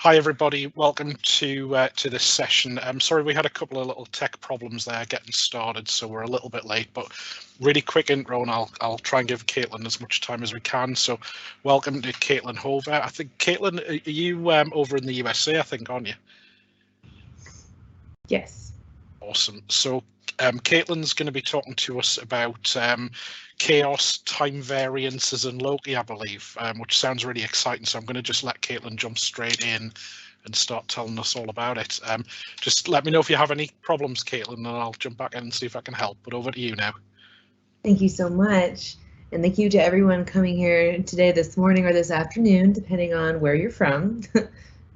Hi everybody, welcome to this session. I'm sorry we had a couple of little tech problems there getting started, so we're a little bit late, but really quick intro and I'll try and give Kaitlyn as much time as we can. So welcome to Kaitlyn Hova. I think Kaitlyn, are you over in the USA, I think, aren't you? Yes. Awesome. So Kaitlyn's going to be talking to us about chaos, time variances, and Loki, I believe, which sounds really exciting. So I'm going to just let Kaitlyn jump straight in and start telling us all about it. Just let me know if you have any problems, Kaitlyn, and I'll jump back in and see if I can help. But over to you now. Thank you so much. And thank you to everyone coming here today, this morning, or this afternoon, depending on where you're from.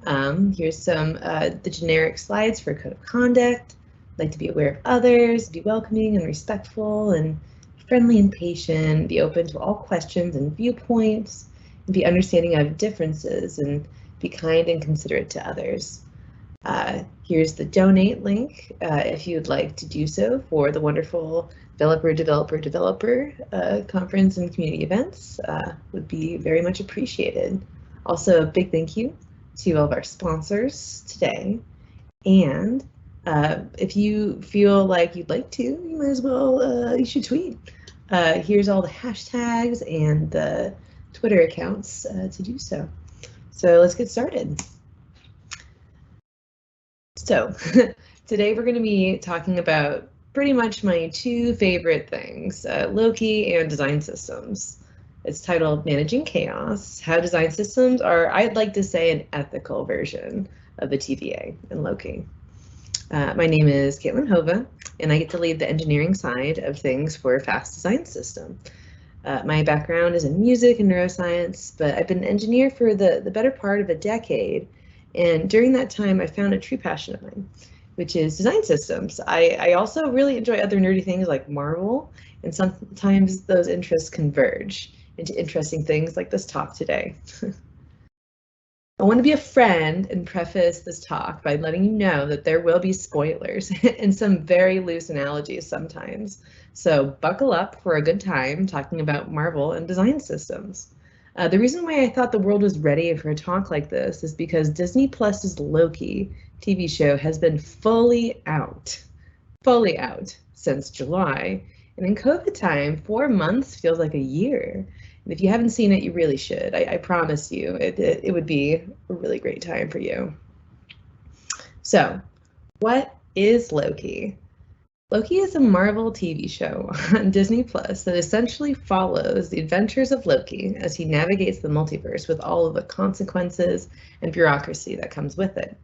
Here's some the generic slides for code of conduct. Like to be aware of others, be welcoming and respectful, and friendly and patient, be open to all questions and viewpoints, and be understanding of differences, and be kind and considerate to others. Here's the donate link if you'd like to do so for the wonderful developer conference and community events. Would be very much appreciated. Also, a big thank you to all of our sponsors today. And if you feel like you'd like to, you might as well, you should tweet. Here's all the hashtags and the Twitter accounts to do so. So let's get started. So today we're going to be talking about pretty much my two favorite things, Loki and design systems. It's titled Managing Chaos, How Design Systems Are, I'd like to say, an ethical version of the TVA and Loki. My name is Kaitlyn Hova, and I get to lead the engineering side of things for a fast design system. My background is in music and neuroscience, but I've been an engineer for the better part of a decade. And during that time, I found a true passion of mine, which is design systems. I also really enjoy other nerdy things like Marvel, and sometimes those interests converge into interesting things like this talk today. I want to be a friend and preface this talk by letting you know that there will be spoilers and some very loose analogies sometimes. So buckle up for a good time talking about Marvel and design systems. The reason why I thought the world was ready for a talk like this is because Disney Plus's Loki TV show has been fully out since July. And in COVID time, 4 months feels like a year. And if you haven't seen it, you really should. I promise you, it would be a really great time for you. So, what is Loki? Loki is a Marvel TV show on Disney Plus that essentially follows the adventures of Loki as he navigates the multiverse with all of the consequences and bureaucracy that comes with it.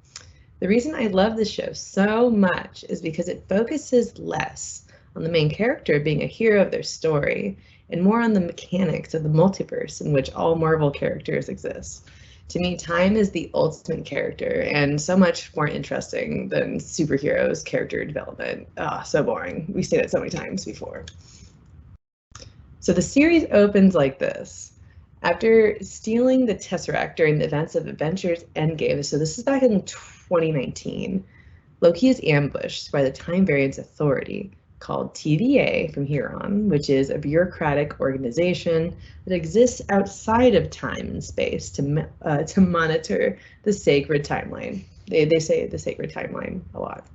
The reason I love this show so much is because it focuses less on the main character being a hero of their story and more on the mechanics of the multiverse in which all Marvel characters exist. To me, time is the ultimate character and so much more interesting than superheroes' character development. So boring. We've seen it so many times before. So the series opens like this. After stealing the Tesseract during the events of Avengers Endgame, so this is back in 2019, Loki is ambushed by the Time Variance Authority, called TVA from here on, which is a bureaucratic organization that exists outside of time and space to monitor the sacred timeline. They say the sacred timeline a lot.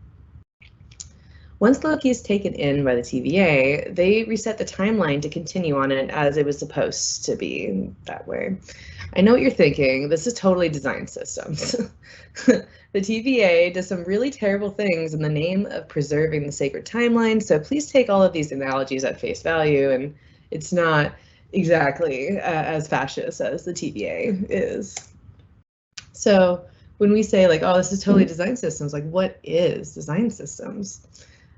Once Loki is taken in by the TVA, they reset the timeline to continue on it as it was supposed to be that way. I know what you're thinking. This is totally design systems. The TVA does some really terrible things in the name of preserving the sacred timeline, so please take all of these analogies at face value, and it's not exactly as fascist as the TVA is. So when we say like, oh, this is totally design systems, like what is design systems?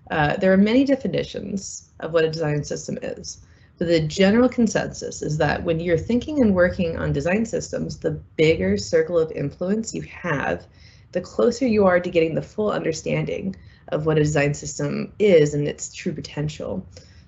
There are many definitions of what a design system is, but the general consensus is that when you're thinking and working on design systems, the bigger circle of influence you have, the closer you are to getting the full understanding of what a design system is and its true potential.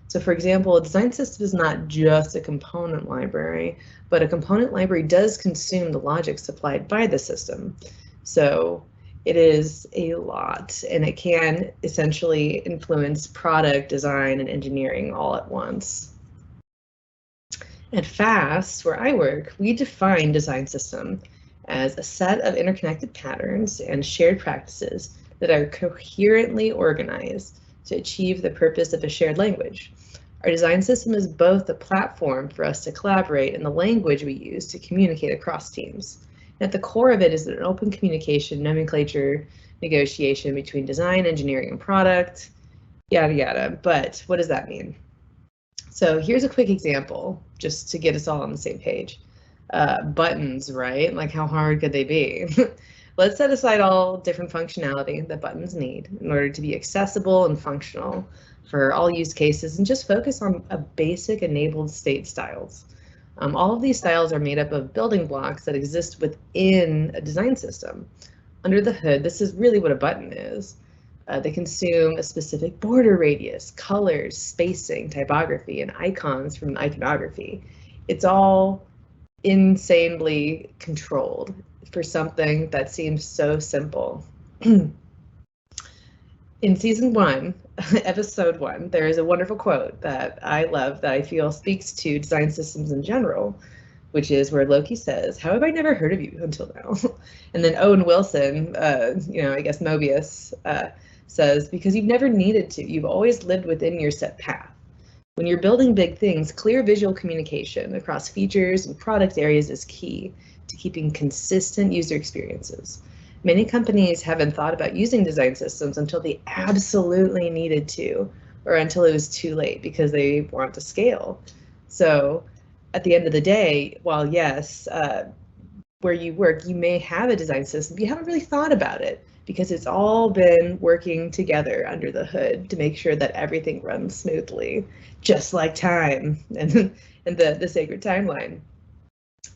So for example, a design system is not just a component library, but a component library does consume the logic supplied by the system. So it is a lot, and it can essentially influence product design and engineering all at once. At FAST, where I work, we define design system as a set of interconnected patterns and shared practices that are coherently organized to achieve the purpose of a shared language. Our design system is both a platform for us to collaborate and the language we use to communicate across teams. And at the core of it is an open communication, nomenclature, negotiation between design, engineering, and product, yada yada. But what does that mean? So here's a quick example, just to get us all on the same page. Buttons, right? Like, how hard could they be? Let's set aside all different functionality that buttons need in order to be accessible and functional for all use cases, and just focus on a basic enabled state styles. All of these styles are made up of building blocks that exist within a design system. Under the hood, this is really what a button is. They consume a specific border radius, colors, spacing, typography, and icons from iconography. It's all insanely controlled for something that seems so simple. In season 1, episode 1, there is a wonderful quote that I love that I feel speaks to design systems in general, which is where Loki says, "How have I never heard of you until now?" And then Owen Wilson, I guess Mobius, says, "Because you've never needed to, you've always lived within your set path. When you're building big things, clear visual communication across features and product areas is key to keeping consistent user experiences. Many companies haven't thought about using design systems until they absolutely needed to, or until it was too late because they want to scale. So at the end of the day, while yes, where you work, you may have a design system, but you haven't really thought about it because it's all been working together under the hood to make sure that everything runs smoothly, just like time and the sacred timeline.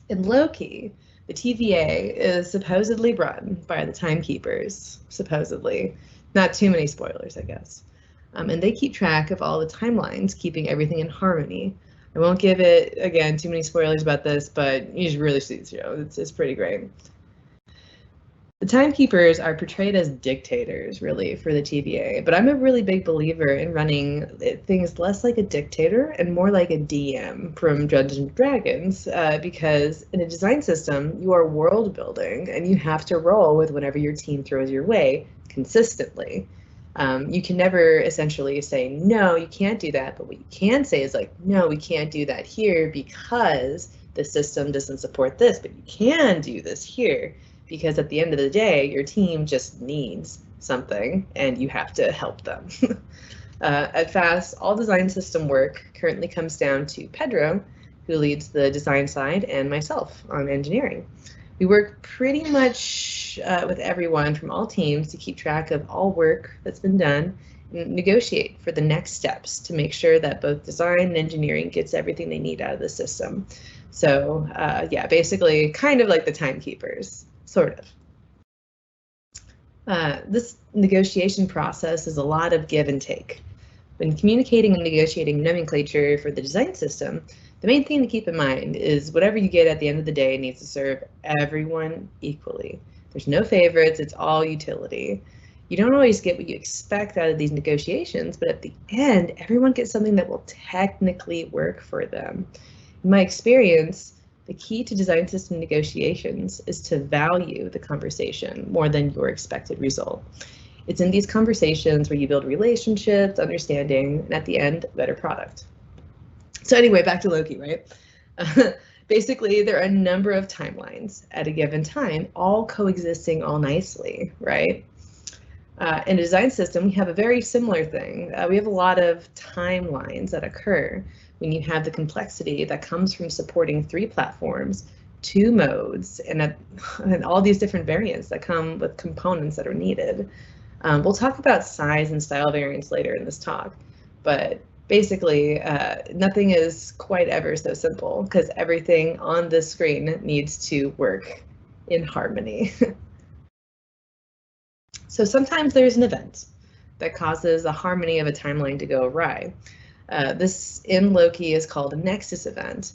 In Loki, the TVA is supposedly run by the timekeepers, supposedly. Not too many spoilers, I guess. And they keep track of all the timelines, keeping everything in harmony. I won't give it, again, too many spoilers about this, but you should really see the show. It's pretty great. The timekeepers are portrayed as dictators, really, for the TVA, but I'm a really big believer in running things less like a dictator and more like a DM from Dungeons and Dragons, because in a design system, you are world building and you have to roll with whatever your team throws your way consistently. You can never essentially say, no, you can't do that, but what you can say is like, no, we can't do that here because the system doesn't support this, but you can do this here. Because at the end of the day, your team just needs something and you have to help them. At FAST, all design system work currently comes down to Pedro, who leads the design side, and myself on engineering. We work pretty much with everyone from all teams to keep track of all work that's been done and negotiate for the next steps to make sure that both design and engineering gets everything they need out of the system. So yeah, basically kind of like the timekeepers. Sort of. This negotiation process is a lot of give and take. When communicating and negotiating nomenclature for the design system, the main thing to keep in mind is whatever you get at the end of the day needs to serve everyone equally. There's no favorites, it's all utility. You don't always get what you expect out of these negotiations, but at the end, everyone gets something that will technically work for them. In my experience, the key to design system negotiations is to value the conversation more than your expected result. It's in these conversations where you build relationships, understanding, and at the end, a better product. So anyway, back to Loki, right? Basically, there are a number of timelines at a given time, all coexisting all nicely, right? In a design system, we have a very similar thing. We have a lot of timelines that occur when you have the complexity that comes from supporting 3 platforms, 2 modes, and all these different variants that come with components that are needed. We'll talk about size and style variants later in this talk, but basically nothing is quite ever so simple because everything on this screen needs to work in harmony. So sometimes there's an event that causes the harmony of a timeline to go awry. This in Loki is called a nexus event.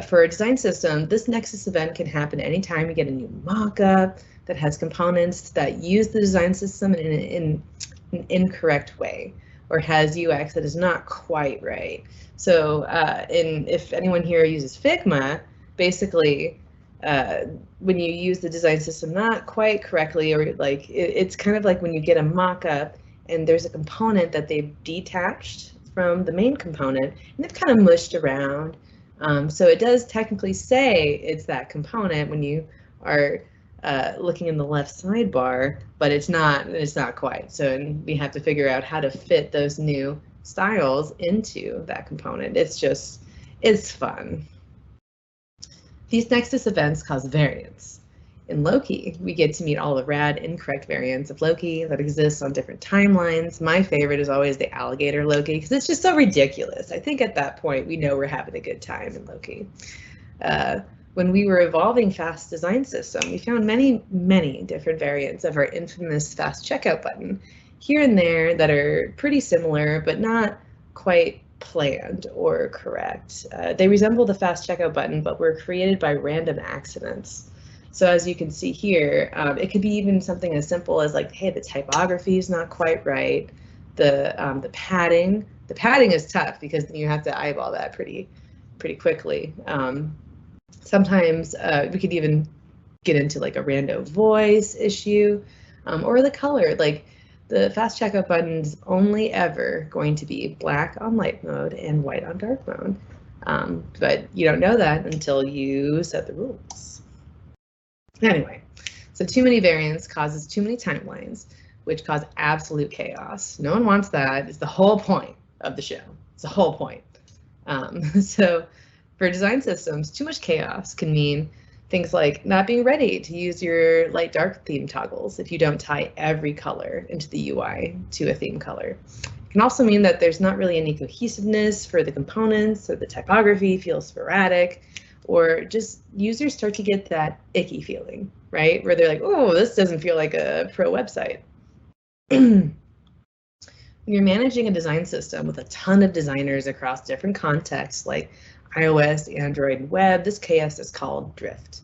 For a design system, this nexus event can happen anytime you get a new mockup that has components that use the design system in an incorrect way or has UX that is not quite right. So if anyone here uses Figma, basically when you use the design system not quite correctly, or like it's kind of like when you get a mock-up and there's a component that they've detached from the main component and they've kind of mushed around. So it does technically say it's that component when you are looking in the left sidebar, but it's not quite. So we have to figure out how to fit those new styles into that component. It's fun. These Nexus events cause variance. In Loki, we get to meet all the rad incorrect variants of Loki that exists on different timelines. My favorite is always the alligator Loki because it's just so ridiculous. I think at that point we know we're having a good time in Loki. When we were evolving Fast Design System, we found many, many different variants of our infamous Fast Checkout button here and there that are pretty similar, but not quite planned or correct. They resemble the Fast Checkout button, but were created by random accidents. So as you can see here, it could be even something as simple as like, hey, the typography is not quite right. The padding is tough because you have to eyeball that pretty quickly. Sometimes we could even get into like a rando voice issue, or the color. Like the Fast Checkout button's only ever going to be black on light mode and white on dark mode. But you don't know that until you set the rules. Anyway, so too many variants causes too many timelines, which cause absolute chaos. No one wants that. It's the whole point of the show. It's the whole point. So for design systems, too much chaos can mean things like not being ready to use your light dark theme toggles if you don't tie every color into the UI to a theme color. It can also mean that there's not really any cohesiveness for the components, or the typography feels sporadic, or just users start to get that icky feeling, right? Where they're like, oh, this doesn't feel like a pro website. When you're managing a design system with a ton of designers across different contexts like iOS, Android, and web, this chaos is called drift.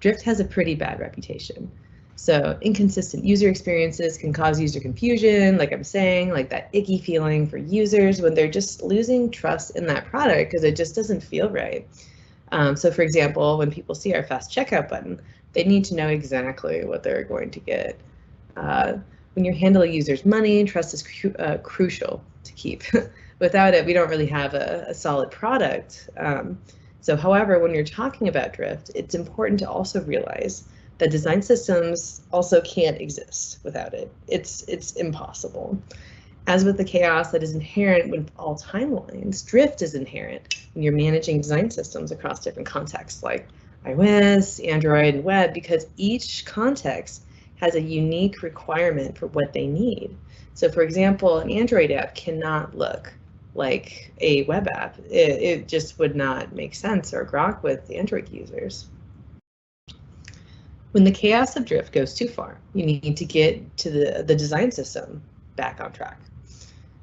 Drift has a pretty bad reputation. So inconsistent user experiences can cause user confusion, like I'm saying, like that icky feeling for users when they're just losing trust in that product because it just doesn't feel right. So for example, when people see our Fast Checkout button, they need to know exactly what they're going to get. When you're handling users' money, trust is crucial to keep. Without it, we don't really have a solid product. So however, when you're talking about drift, it's important to also realize that design systems also can't exist without it. It's impossible. As with the chaos that is inherent with all timelines, drift is inherent when you're managing design systems across different contexts like iOS, Android, and web, because each context has a unique requirement for what they need. So for example, an Android app cannot look like a web app. It just would not make sense or grok with Android users. When the chaos of drift goes too far, you need to get to the design system back on track.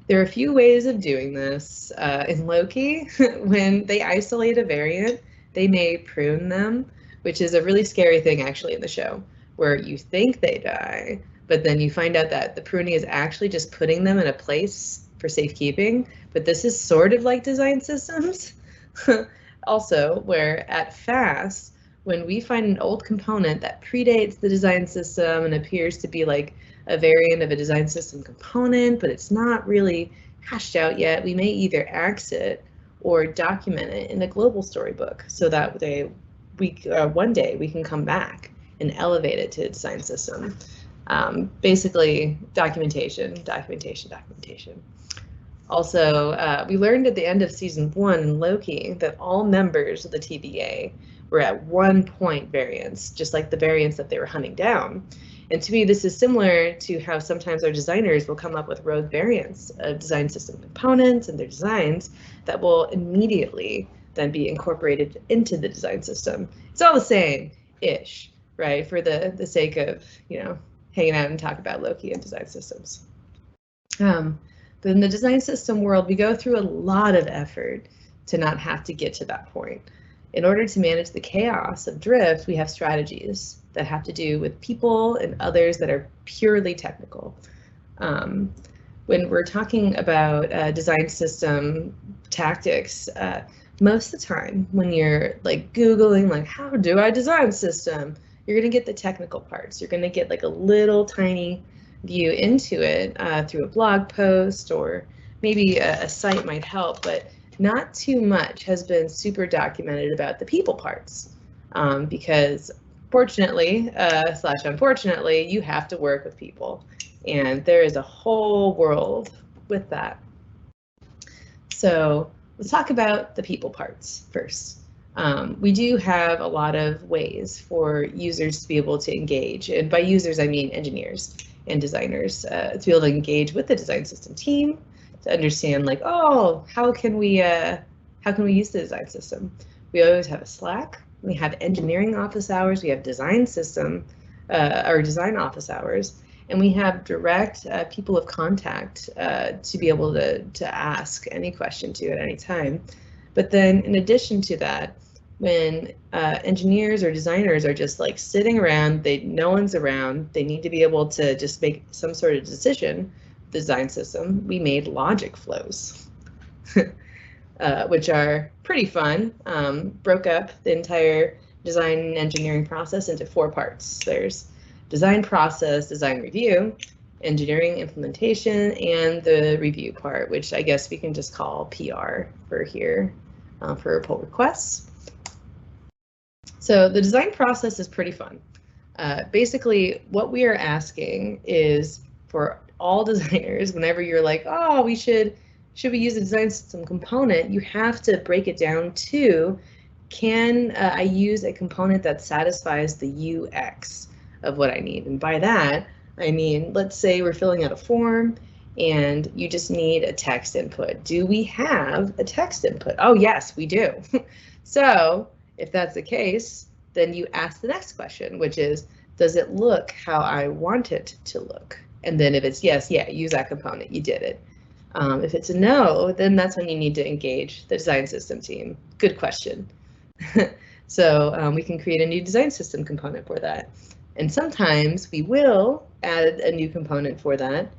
There are a few ways of doing this. In Loki, when they isolate a variant, they may prune them, which is a really scary thing actually in the show, where you think they die, but then you find out that the pruning is actually just putting them in a place for safekeeping. But this is sort of like design systems. Also, where at Fast, when we find an old component that predates the design system and appears to be like a variant of a design system component, but it's not really hashed out yet, we may either axe it or document it in a global storybook so that one day we can come back and elevate it to a design system. Basically, documentation. Also, we learned at the end of season 1 in Loki that all members of the TVA were at one point variants, just like the variants that they were hunting down. And to me, this is similar to how sometimes our designers will come up with rogue variants of design system components and their designs that will immediately then be incorporated into the design system. It's all the same-ish, right? For the sake of, hanging out and talk about Loki and design systems. But in the design system world, we go through a lot of effort to not have to get to that point. In order to manage the chaos of drift, we have strategies that have to do with people and others that are purely technical. When we're talking about design system tactics, most of the time when you're like Googling, like, how do I design system? You're going to get the technical parts. You're going to get like a little tiny view into it through a blog post, or maybe a site might help, but not too much has been super documented about the people parts, because fortunately / unfortunately, you have to work with people, and there is a whole world with that. So let's talk about the people parts first. We do have a lot of ways for users to be able to engage, and by users I mean engineers and designers, to be able to engage with the design system team, to understand like, oh, how can we use the design system? We always have a Slack. We have engineering office hours. We have design system or design office hours, and we have direct people of contact to be able to ask any question to at any time. But then in addition to that, when engineers or designers are just like sitting around, no one's around, they need to be able to just make some sort of decision, the design system, we made logic flows, which are pretty fun. Broke up the entire design and engineering process into 4 parts. There's design process, design review, engineering implementation, and the review part, which I guess we can just call PR for here, for pull requests. So the design process is pretty fun. Basically, what we are asking is for all designers, whenever you're like, oh, should we use a design system component, you have to break it down to, can I use a component that satisfies the UX of what I need? And by that, I mean, let's say we're filling out a form and you just need a text input. Do we have a text input? Oh, yes, we do. So if that's the case, then you ask the next question, which is, does it look how I want it to look? And then if it's yes, yeah, use that component, you did it. If it's a no, then that's when you need to engage the design system team. Good question. So we can create a new design system component for that. And sometimes we will add a new component for that,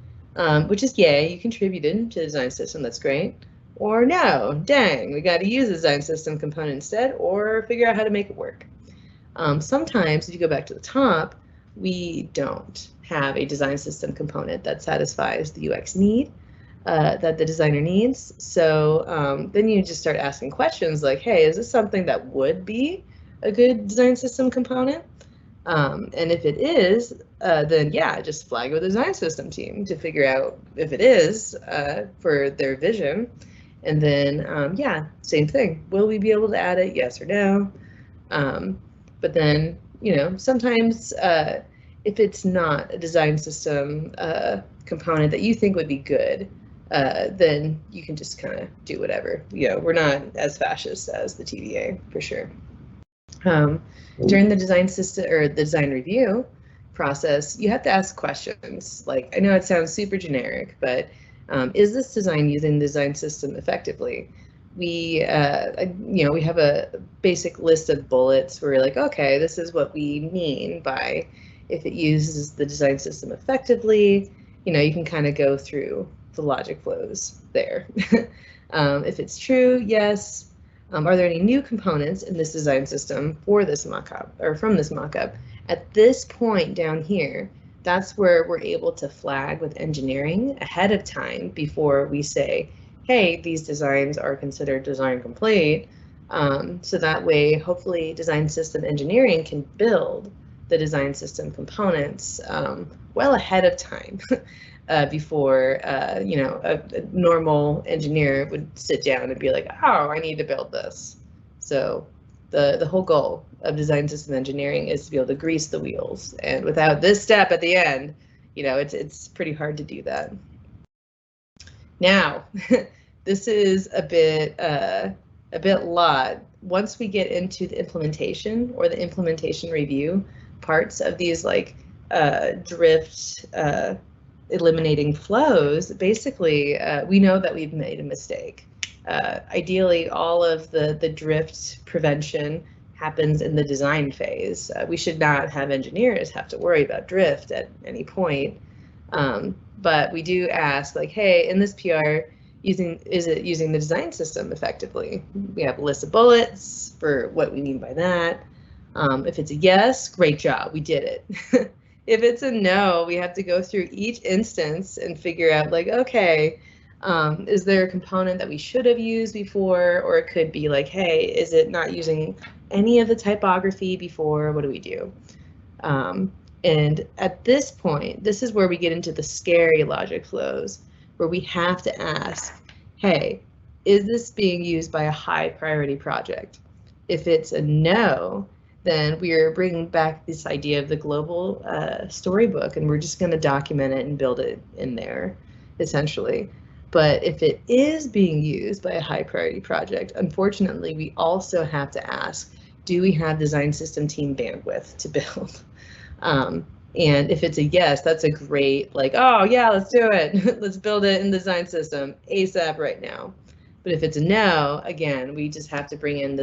which is yay, you contributed to the design system, that's great. Or no, dang, we got to use a design system component instead, or figure out how to make it work. Sometimes, if you go back to the top, we don't have a design system component that satisfies the UX need that the designer needs. So then you just start asking questions like, hey, is this something that would be a good design system component? And if it is, then yeah, just flag with the design system team to figure out if it is for their vision. And then, yeah, same thing. Will we be able to add it? Yes or no? But then, you know, sometimes if it's not a design system component that you think would be good, then you can just kind of do whatever. You know, we're not as fascist as the TVA for sure. During the design system or the design review process, you have to ask questions. Like, I know it sounds super generic, but is this design using the design system effectively? We, you know, we have a basic list of bullets where we're like, okay, this is what we mean by if it uses the design system effectively. You know, you can kind of go through the logic flows there. If it's true, yes. Are there any new components in this design system for this mockup or from this mockup? At this point down here, that's where we're able to flag with engineering ahead of time before we say, hey, these designs are considered design complete. So that way, hopefully, design system engineering can build the design system components well ahead of time before you know, a normal engineer would sit down and be like, oh, I need to build this. So the whole goal of design system engineering is to be able to grease the wheels, and without this step at the end, you know, it's pretty hard to do that. Now, this is a bit lot. Once we get into the implementation or the implementation review parts of these, like drift eliminating flows, basically we know that we've made a mistake. Ideally, all of the drift prevention happens in the design phase. We should not have engineers have to worry about drift at any point. But we do ask, like, hey, in this PR, is it using the design system effectively? We have a list of bullets for what we mean by that. If it's a yes, great job, we did it. If it's a no, we have to go through each instance and figure out like, okay, is there a component that we should have used before? Or it could be like, hey, is it not using any of the typography before? What do we do? And at this point, this is where we get into the scary logic flows, where we have to ask, hey, is this being used by a high priority project? If it's a no, then we are bringing back this idea of the global storybook, and we're just going to document it and build it in there, essentially. But if it is being used by a high priority project, unfortunately, we also have to ask, do we have design system team bandwidth to build? And if it's a yes, that's a great, like, oh yeah, let's do it. Let's build it in the design system ASAP right now. But if it's a no, again, we just have to bring in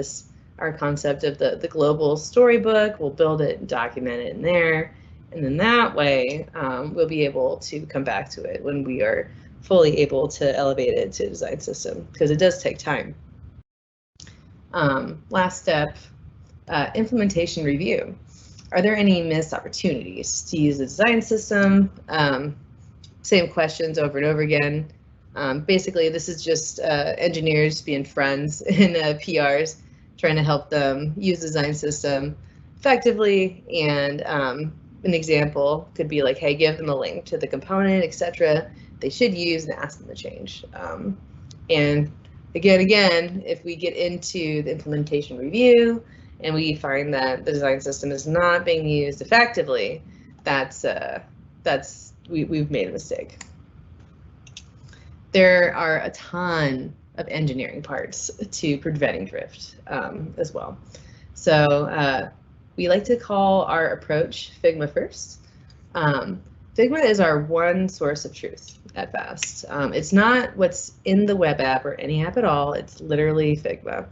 our concept of the global storybook. We'll build it and document it in there. And then that way, we'll be able to come back to it when we are fully able to elevate it to design system, because it does take time. Last step, implementation review. Are there any missed opportunities to use the design system? Same questions over and over again. Basically, this is just engineers being friends in PRs, trying to help them use the design system effectively. And an example could be like, hey, give them a link to the component, etc. they should use and ask them to change. And again, if we get into the implementation review and we find that the design system is not being used effectively, we've made a mistake. There are a ton of engineering parts to preventing drift as well. So we like to call our approach Figma first. Figma is our one source of truth at Fast. It's not what's in the web app or any app at all. It's literally Figma.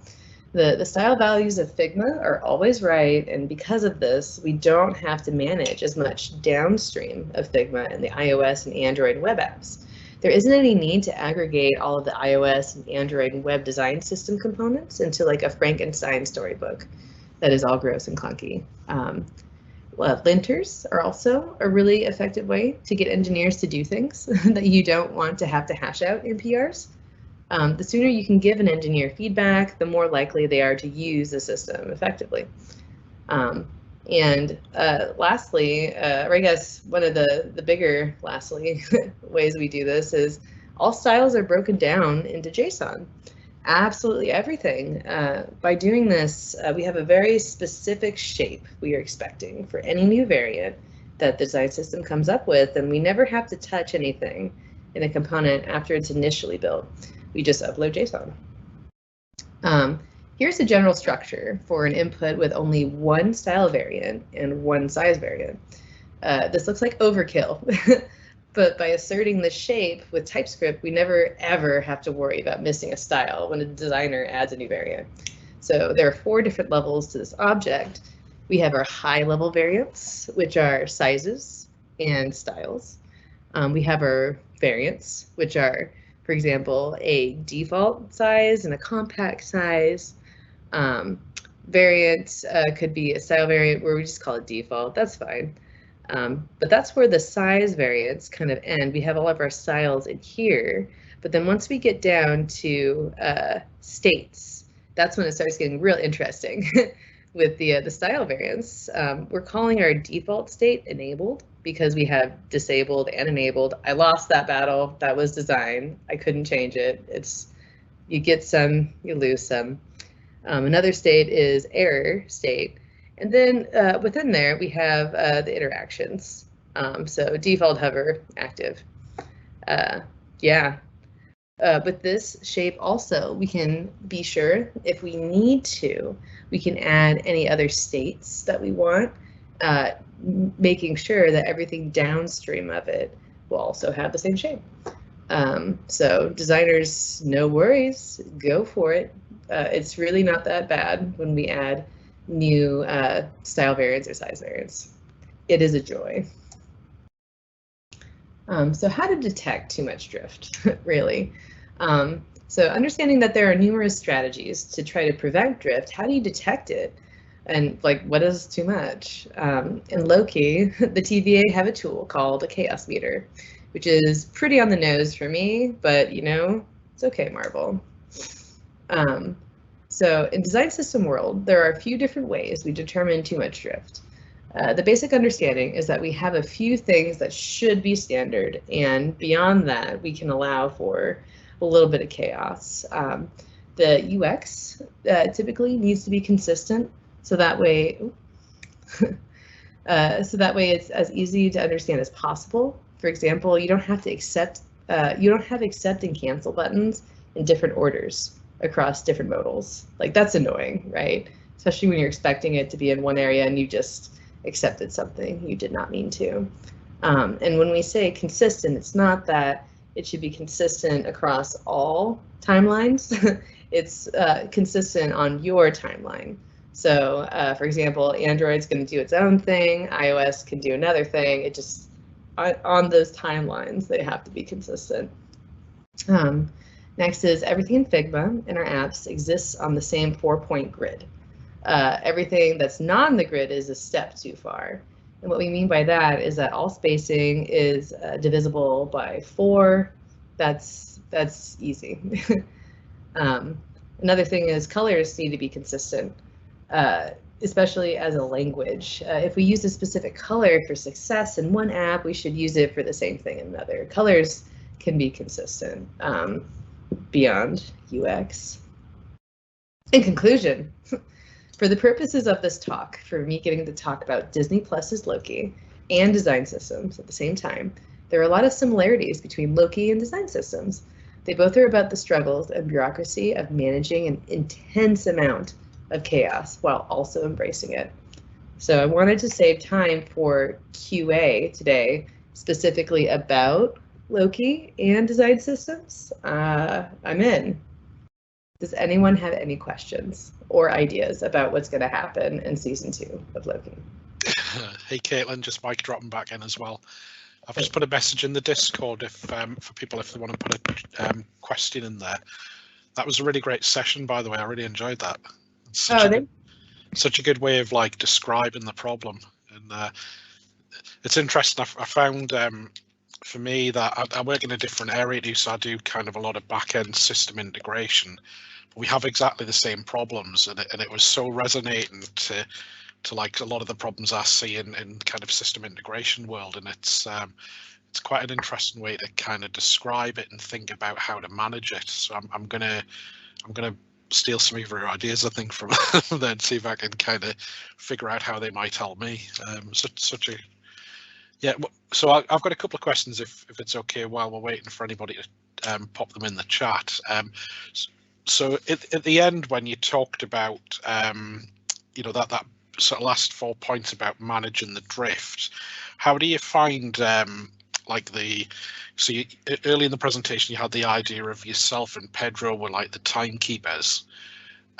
The style values of Figma are always right, and because of this, we don't have to manage as much downstream of Figma in the iOS and Android web apps. There isn't any need to aggregate all of the iOS and Android and web design system components into like a Frankenstein storybook that is all gross and clunky. Linters are also a really effective way to get engineers to do things that you don't want to have to hash out in PRs. The sooner you can give an engineer feedback, the more likely they are to use the system effectively. And lastly, or I guess one of the bigger lastly ways we do this is all styles are broken down into JSON. Absolutely everything. By doing this, we have a very specific shape we are expecting for any new variant that the design system comes up with, and we never have to touch anything in a component after it's initially built. We just upload JSON. Here's the general structure for an input with only one style variant and one size variant. This looks like overkill, but by asserting the shape with TypeScript, we never ever have to worry about missing a style when a designer adds a new variant. So there are 4 different levels to this object. We have our high level variants, which are sizes and styles. We have our variants, which are, for example, a default size and a compact size. Variant could be a style variant where we just call it default. That's fine. But that's where the size variants kind of end. We have all of our styles in here, but then once we get down to states, that's when it starts getting real interesting with the style variants. We're calling our default state enabled because we have disabled and enabled. I lost that battle. That was design. I couldn't change it. It's you get some, you lose some. Another state is error state. And then within there, we have the interactions. So default hover active. With this shape also, we can be sure if we need to, we can add any other states that we want, making sure that everything downstream of it will also have the same shape. So designers, no worries, go for it. It's really not that bad when we add new style variants or size variants. It is a joy. So how to detect too much drift, really? So understanding that there are numerous strategies to try to prevent drift, how do you detect it? And like, what is too much? In Loki, the TVA have a tool called a chaos meter, which is pretty on the nose for me, but you know, it's okay, Marvel. So in design system world, there are a few different ways we determine too much drift. The basic understanding is that we have a few things that should be standard, and beyond that, we can allow for a little bit of chaos. The UX typically needs to be consistent, so that way, it's as easy to understand as possible. For example, you don't have to accept, you don't have accept and cancel buttons in different orders across different modals. Like that's annoying, right? Especially when you're expecting it to be in one area and you just accepted something you did not mean to. And when we say consistent, it's not that it should be consistent across all timelines. It's consistent on your timeline. So for example, Android's going to do its own thing, iOS can do another thing. It just, on those timelines, they have to be consistent. Next is everything in Figma in our apps exists on the same 4-point grid. Everything that's not on the grid is a step too far. And what we mean by that is that all spacing is divisible by 4. That's easy. Another thing is colors need to be consistent, especially as a language. If we use a specific color for success in one app, we should use it for the same thing in another. Colors can be consistent beyond UX. In conclusion, for the purposes of this talk, for me getting to talk about Disney Plus's Loki and design systems at the same time, there are a lot of similarities between Loki and design systems. They both are about the struggles and bureaucracy of managing an intense amount of chaos while also embracing it. So I wanted to save time for QA today, specifically about Loki and design systems. I'm in. Does anyone have any questions or ideas about what's going to happen in season 2 of Loki? Hey, Kaitlyn, just mic dropping back in as well. I've just put a message in the Discord if for people if they want to put a question in there. That was a really great session, by the way. I really enjoyed that. Such a good way of like describing the problem, and it's interesting. I found for me that I work in a different area too, so I do kind of a lot of back-end system integration. But we have exactly the same problems, and it was so resonating to like a lot of the problems I see in kind of system integration world, and it's quite an interesting way to kind of describe it and think about how to manage it. So I'm gonna steal some of your ideas, I think, from there and see if I can kind of figure out how they might help me. Such a yeah. So I've got a couple of questions if it's okay while we're waiting for anybody to pop them in the chat. So at the end when you talked about you know that sort of last 4 points about managing the drift, how do you find like early in the presentation you had the idea of yourself and Pedro were like the timekeepers,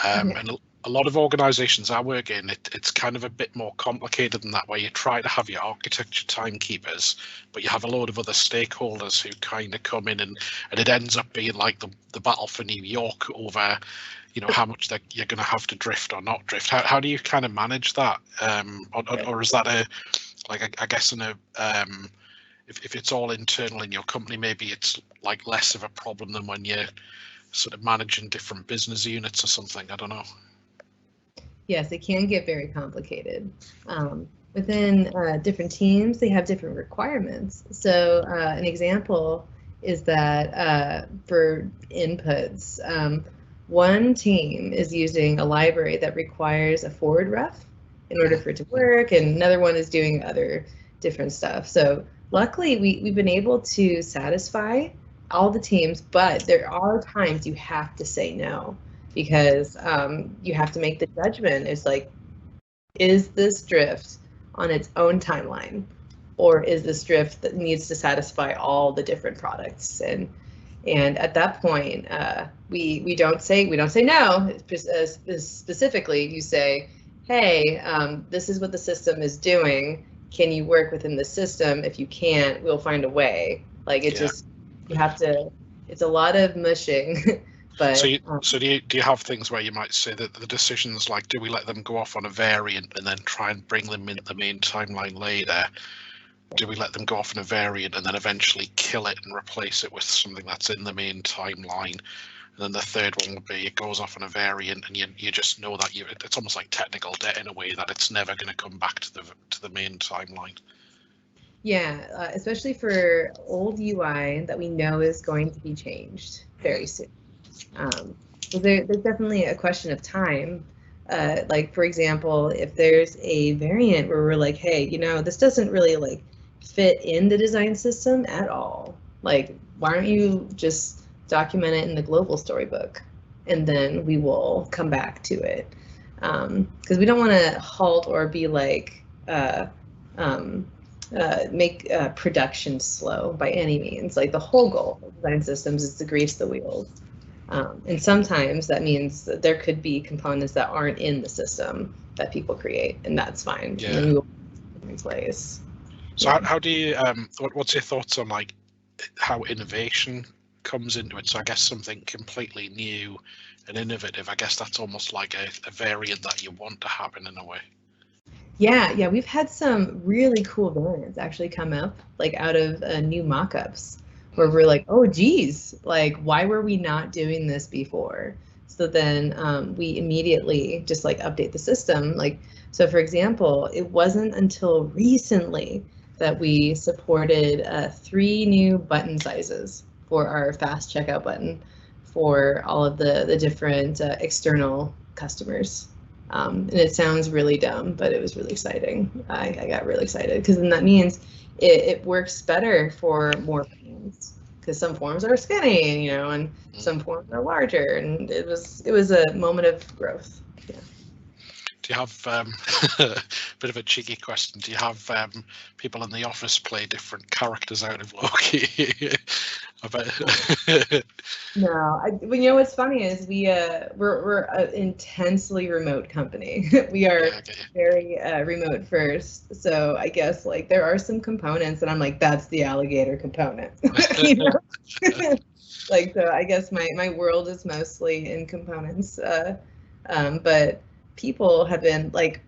and a lot of organizations I work in, it's kind of a bit more complicated than that, where you try to have your architecture timekeepers, but you have a load of other stakeholders who kind of come in, and it ends up being like the battle for New York over, you know, how much that you're going to have to drift or not drift. How do you kind of manage that, or is that I guess in a if it's all internal in your company, maybe it's like less of a problem than when you're sort of managing different business units or something. I don't know. Yes, it can get very complicated. Within different teams, they have different requirements. So an example is that for inputs, one team is using a library that requires a forward ref in order for it to work, and another one is doing other different stuff. So luckily, we've been able to satisfy all the teams, but there are times you have to say no, because you have to make the judgment. It's like, is this drift on its own timeline, or is this drift that needs to satisfy all the different products? And at that point, we don't say no. Specifically, you say, hey, this is what the system is doing. Can you work within the system? If you can't, we'll find a way. Like it just, you have to it's a lot of mushing. But so do you have things where you might say that the decisions, like, do we let them go off on a variant and then try and bring them in the main timeline later? Do we let them go off on a variant and then eventually kill it and replace it with something that's in the main timeline? And then the third one would be it goes off on a variant, and you just know that it's almost like technical debt in a way, that it's never going to come back to the main timeline. Yeah, especially for old UI that we know is going to be changed very soon. So there's definitely a question of time. Like, for example, if there's a variant where we're like, hey, this doesn't really like fit in the design system at all. Like, why don't you just document it in the global storybook, and then we will come back to it. Because we don't want to halt or be like, make production slow by any means. Like, the whole goal of design systems is to grease the wheels. And sometimes that means that there could be components that aren't in the system that people create, and that's fine. Yeah. And then we will put them in place. So how do you, what's your thoughts on like how innovation comes into it? So I guess something completely new and innovative, I guess that's almost like a variant that you want to happen in a way. Yeah, we've had some really cool variants actually come up, like out of new mock-ups, where we're like, oh geez, like, why were we not doing this before? So then we immediately just like update the system. Like, so for example, it wasn't until recently that we supported 3 new button sizes for our fast checkout button for all of the different external customers. And it sounds really dumb, but it was really exciting. I got really excited because then that means it works better for more forms, because some forms are skinny, and some forms are larger, and it was a moment of growth. Yeah. Do you have a bit of a cheeky question? Do you have people in the office play different characters out of Loki? I bet. No, what's funny is we're an intensely remote company. We are very remote first, so I guess like there are some components that I'm like, that's the alligator component. Like, so I guess my world is mostly in components, but people have been like,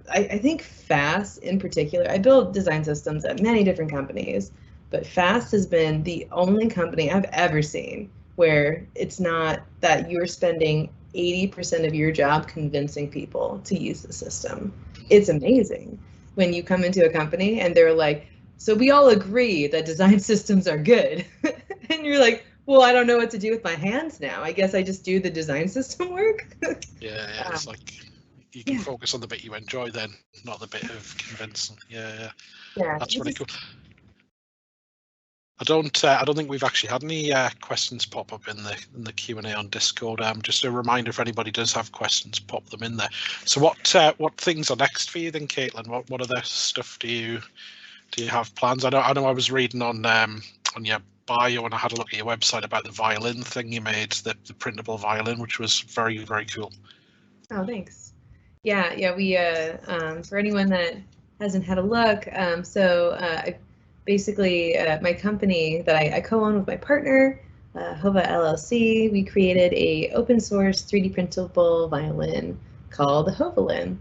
I think FAST in particular. I build design systems at many different companies, but FAST has been the only company I've ever seen where it's not that you're spending 80% of your job convincing people to use the system. It's amazing when you come into a company and they're like, so we all agree that design systems are good. And you're like, well, I don't know what to do with my hands now. I guess I just do the design system work. Yeah, it's like you can focus on the bit you enjoy then, not the bit of convincing. Yeah, that's really cool. I don't think we've actually had any questions pop up in the Q&A on Discord. Just a reminder, if anybody does have questions, pop them in there. So what things are next for you then, Kaitlyn? What other stuff do you have plans? I know I was reading on your bio, and I had a look at your website about the violin thing you made, the printable violin, which was very, very cool. Oh, thanks. Yeah. We for anyone that hasn't had a look, basically, my company that I co-own with my partner, Hova LLC, we created a open source 3D printable violin called the Hovalin.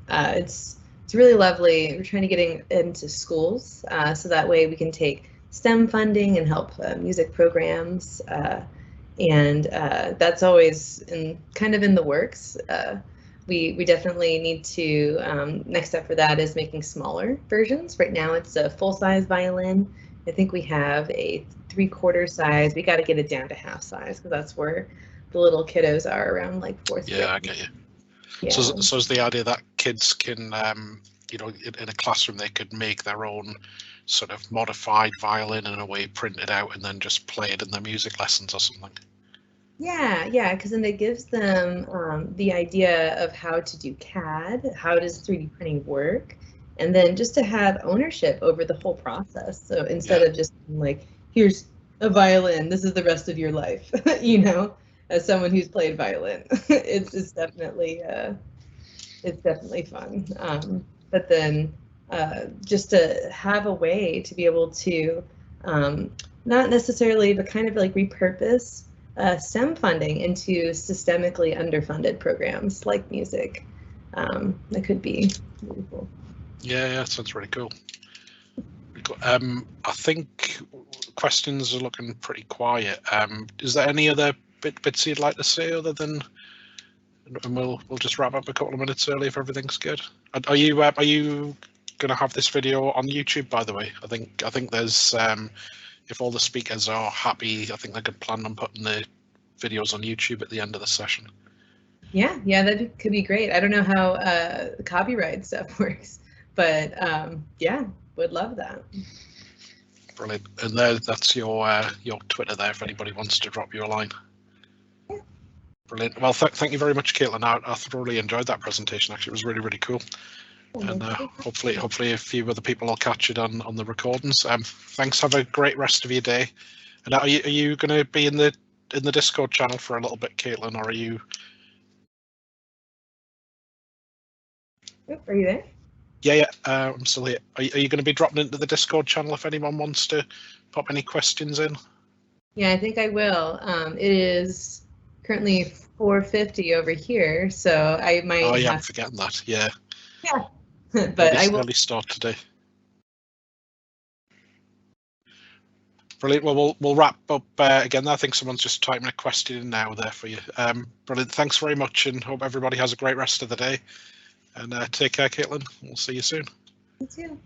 It's really lovely. We're trying to get into schools, so that way we can take STEM funding and help music programs, and that's always kind of in the works. We definitely need to, next step for that is making smaller versions. Right now it's a full-size violin. I think we have a 3/4 size. We got to get it down to half size because that's where the little kiddos are, around like 4th grade. Yeah, I get you. Yeah. So is the idea that kids can, in a classroom, they could make their own sort of modified violin in a way, print it out, and then just play it in their music lessons or something? Yeah, because then it gives them the idea of how to do CAD, how does 3D printing work, and then just to have ownership over the whole process. So instead of just like, here's a violin, this is the rest of your life, as someone who's played violin, it's definitely fun. But then just to have a way to be able to Not necessarily, but kind of like repurpose STEM funding into systemically underfunded programs like music. That could be really cool. Yeah, sounds really cool. I think questions are looking pretty quiet. Is there any other bits you'd like to say other than, and we'll just wrap up a couple of minutes early if everything's good. Are you going to have this video on YouTube, by the way? I think there's if all the speakers are happy, I think they could plan on putting the videos on YouTube at the end of the session. Yeah, that could be great. I don't know how copyright stuff works, but yeah, would love that. Brilliant. And that's your Twitter there if anybody wants to drop you a line. Yeah. Brilliant. Well, thank you very much, Kaitlyn. I thoroughly enjoyed that presentation. Actually, it was really, really cool. And hopefully a few other people will catch it on the recordings. Thanks. Have a great rest of your day. And are you going to be in the Discord channel for a little bit, Kaitlyn, or are you? Are you there? Yeah, I'm still here. Are you going to be dropping into the Discord channel if anyone wants to pop any questions in? Yeah, I think I will. It is currently 4:50 over here, so I might. Oh yeah, I'm forgetting that. Yeah. Yeah, but I will. Early start today. Brilliant. Well, we'll wrap up again. I think someone's just typing a question in now there for you. Brilliant. Thanks very much, and hope everybody has a great rest of the day. And take care, Kaitlyn. We'll see you soon. You too.